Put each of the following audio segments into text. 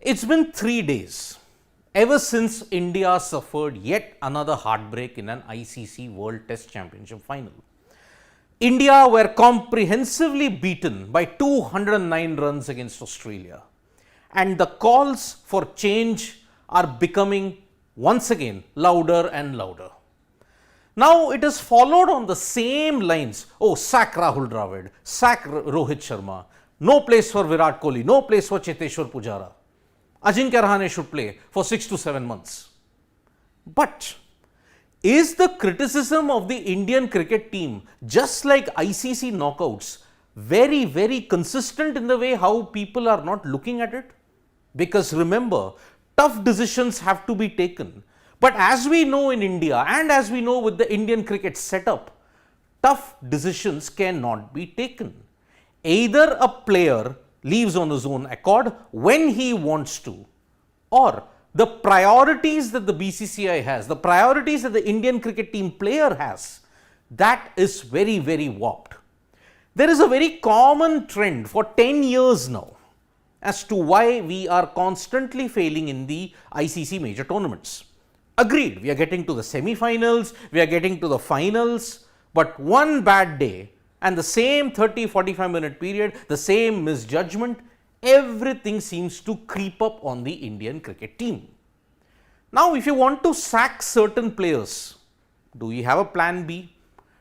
It's been 3 days ever since India suffered yet another heartbreak in an ICC World Test Championship final. India were comprehensively beaten by 209 runs against Australia, and the calls for change are becoming once again louder and louder. Now it is followed on the same lines. Oh, sack Rahul Dravid, sack Rohit Sharma, no place for Virat Kohli, no place for Cheteshwar Pujara. Ajinkya Rahane should play for 6 to 7 months. But is the criticism of the Indian cricket team, just like ICC knockouts, very, very consistent in the way how people are not looking at it? Because remember, tough decisions have to be taken. But as we know in India and as we know with the Indian cricket setup, tough decisions cannot be taken. Either a player leaves on his own accord when he wants to, or the priorities that the BCCI has, the priorities that the Indian cricket team player has, that is very, very warped. There is a very common trend for 10 years now as to why we are constantly failing in the ICC major tournaments. Agreed, we are getting to the semi-finals, we are getting to the finals, but one bad day and the same 30-45 minute period, the same misjudgment, everything seems to creep up on the Indian cricket team. Now, if you want to sack certain players, do we have a plan B?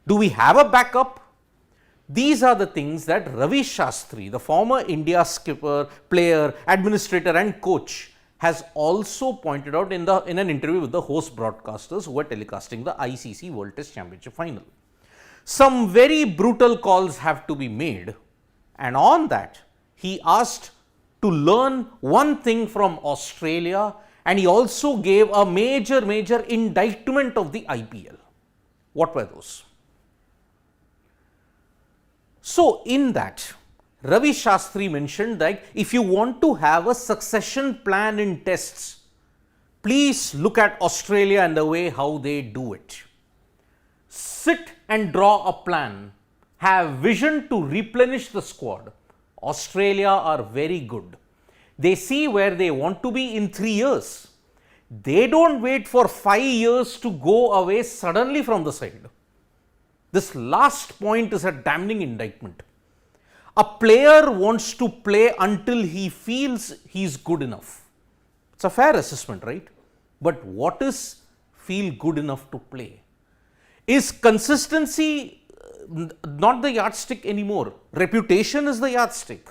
Do we have a backup? These are the things that Ravi Shastri, the former India skipper, player, administrator and coach, has also pointed out in an interview with the host broadcasters who were telecasting the ICC World Test Championship final. Some very brutal calls have to be made, and on that he asked to learn one thing from Australia, and he also gave a major indictment of the IPL. What were those? So in that, Ravi Shastri mentioned that if you want to have a succession plan in tests, please look at Australia and the way how they do it. Sit and draw a plan, have vision to replenish the squad. Australia are very good. They see where they want to be in 3 years. They don't wait for 5 years to go away suddenly from the side. This last point is a damning indictment. A player wants to play until he feels he's good enough. It's a fair assessment, right? But what is feel good enough to play? Is consistency not the yardstick anymore? Reputation is the yardstick.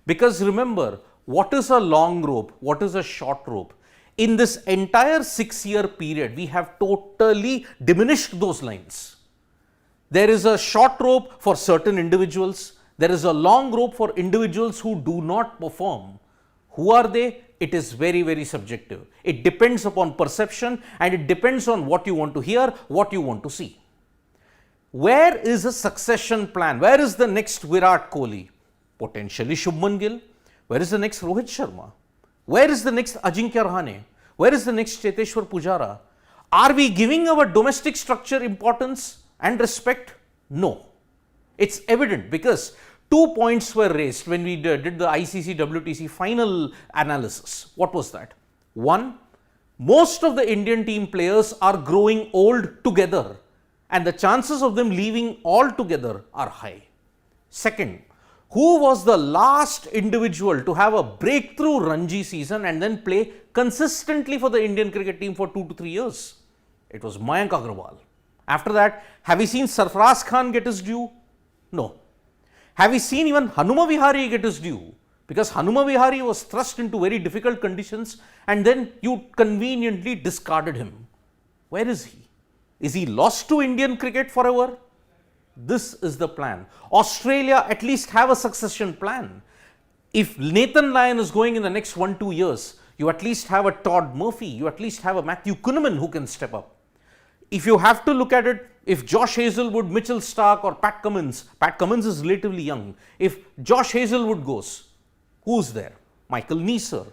Because remember, what is a long rope? What is a short rope? In this entire 6-year period, we have totally diminished those lines. There is a short rope for certain individuals. There is a long rope for individuals who do not perform. Who are they? It is very, very subjective. It depends upon perception and it depends on what you want to hear, what you want to see. Where is a succession plan? Where is the next Virat Kohli? Potentially Shubman Gill. Where is the next Rohit Sharma? Where is the next Ajinkya Rahane? Where is the next Cheteshwar Pujara? Are we giving our domestic structure importance and respect? No. It's evident because 2 points were raised when we did the ICC WTC final analysis. What was that? One, most of the Indian team players are growing old together and the chances of them leaving altogether are high. Second, who was the last individual to have a breakthrough Ranji season and then play consistently for the Indian cricket team for 2 to 3 years? It was Mayank Agarwal. After that, have we seen Sarfaraz Khan get his due? No. Have we seen even Hanuma Vihari get his due? Because Hanuma Vihari was thrust into very difficult conditions and then you conveniently discarded him. Where is he? Is he lost to Indian cricket forever? This is the plan. Australia at least have a succession plan. If Nathan Lyon is going in the next 1-2 years, you at least have a Todd Murphy, you at least have a Matthew Kuhneman who can step up. If you have to look at it, if Josh Hazelwood, Mitchell Starc or Pat Cummins is relatively young. If Josh Hazelwood goes, who's there? Michael Neser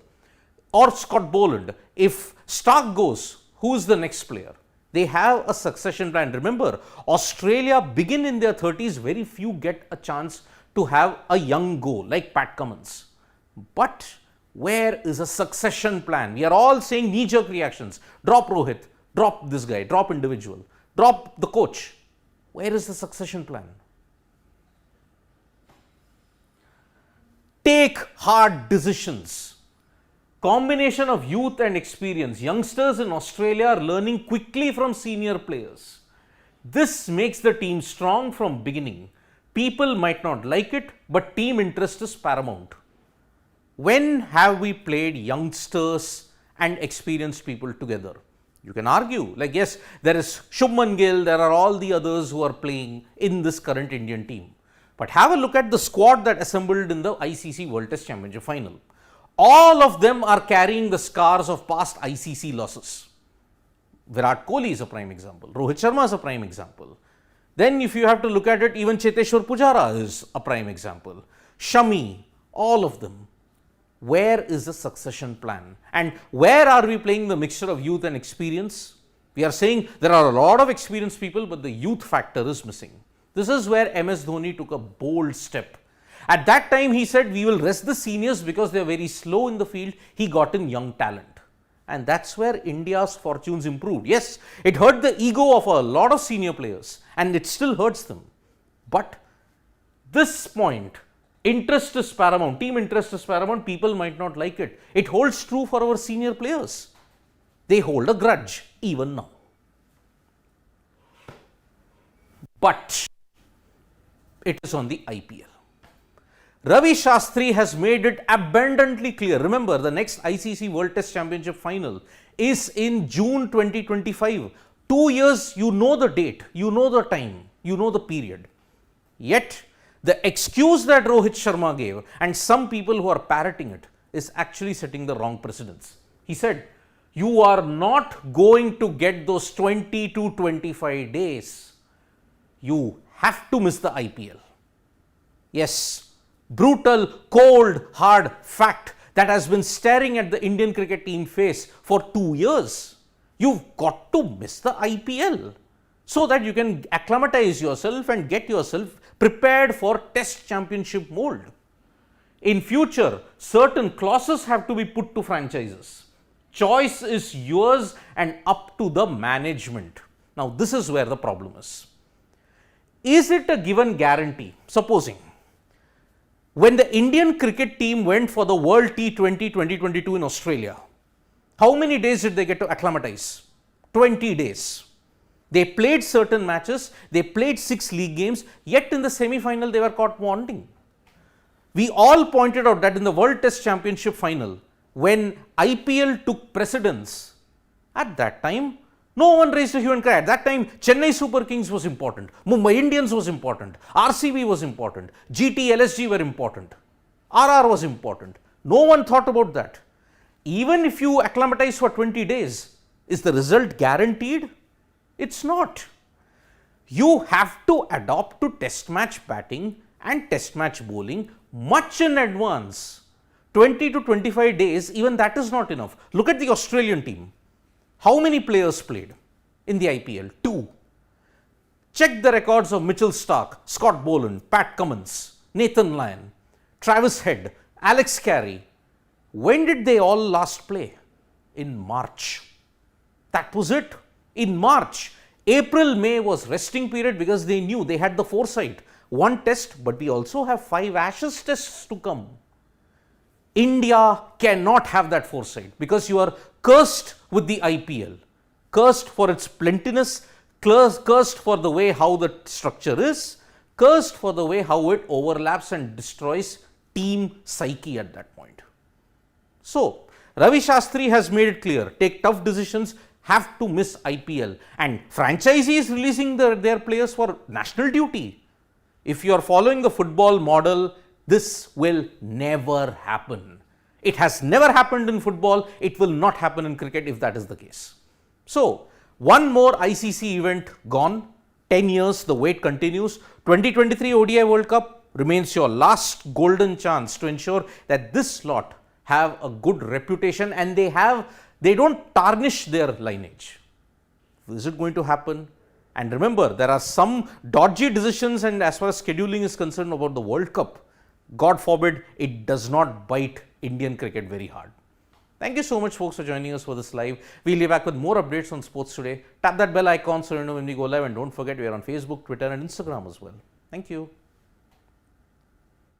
or Scott Boland. If Starc goes, who's the next player? They have a succession plan. Remember, Australia begin in their 30s, very few get a chance to have a young go like Pat Cummins. But Where is a succession plan? We are all saying knee-jerk reactions. Drop Rohit, drop this guy, drop individual, drop the coach. Where is the succession plan? Take hard decisions. Combination of youth and experience. Youngsters in Australia are learning quickly from senior players. This makes the team strong from beginning. People might not like it, but team interest is paramount. When have we played youngsters and experienced people together? You can argue, like yes, there is Shubman Gill, there are all the others who are playing in this current Indian team. But have a look at the squad that assembled in the ICC World Test Championship final. All of them are carrying the scars of past ICC losses. Virat Kohli is a prime example. Rohit Sharma is a prime example. Then if you have to look at it, even Cheteshwar Pujara is a prime example. Shami, all of them. Where is the succession plan? And where are we playing the mixture of youth and experience? We are saying there are a lot of experienced people, but the youth factor is missing. This is where MS Dhoni took a bold step. At that time, he said, we will rest the seniors because they are very slow in the field. He got in young talent. And that's where India's fortunes improved. Yes, it hurt the ego of a lot of senior players and it still hurts them. But this point, interest is paramount, team interest is paramount, people might not like it. It holds true for our senior players. They hold a grudge even now. But it is on the IPL. Ravi Shastri has made it abundantly clear. Remember, the next ICC World Test Championship final is in June 2025. 2 years, you know the date, you know the time, you know the period. Yet, the excuse that Rohit Sharma gave and some people who are parroting it is actually setting the wrong precedents. He said, you are not going to get those 20 to 25 days. You have to miss the IPL. Yes, brutal, cold, hard fact that has been staring at the Indian cricket team face for 2 years. You've got to miss the IPL so that you can acclimatize yourself and get yourself prepared for Test Championship mold. In future, certain clauses have to be put to franchises. Choice is yours and up to the management. Now, this is where the problem is. Is it a given guarantee? Supposing when the Indian cricket team went for the World T20 2022 in Australia, how many days did they get to acclimatize? 20 days. They played certain matches, they played 6 league games, yet in the semi-final they were caught wanting. We all pointed out that in the World Test Championship final, when IPL took precedence, at that time, no one raised a hue and cry. At that time, Chennai Super Kings was important, Mumbai Indians was important, RCB was important, GT, LSG were important, RR was important. No one thought about that. Even if you acclimatize for 20 days, is the result guaranteed? It's not. You have to adopt to test match batting and test match bowling much in advance. 20 to 25 days, even that is not enough. Look at the Australian team. How many players played in the IPL? 2. Check the records of Mitchell Starc, Scott Boland, Pat Cummins, Nathan Lyon, Travis Head, Alex Carey. When did they all last play? In March. That was it. In March. April, May was resting period because they knew they had the foresight. 1 test, but we also have 5 Ashes tests to come. India cannot have that foresight because you are cursed with the IPL, cursed for its plentiness, cursed for the way how the structure is, cursed for the way how it overlaps and destroys team psyche at that point. So, Ravi Shastri has made it clear, take tough decisions, have to miss IPL, and franchisees releasing their players for national duty. If you are following the football model, this will never happen. It has never happened in football. It will not happen in cricket if that is the case. So, one more ICC event gone. 10 years, the wait continues. 2023 ODI World Cup remains your last golden chance to ensure that this lot have a good reputation and they don't tarnish their lineage. Is it going to happen? And remember, there are some dodgy decisions, and as far as scheduling is concerned about the World Cup, God forbid it does not bite Indian cricket very hard. Thank you so much, folks, for joining us for this live. We'll be back with more updates on sports today. Tap that bell icon so you know when we go live, and don't forget we are on Facebook, Twitter, and Instagram as well. Thank you.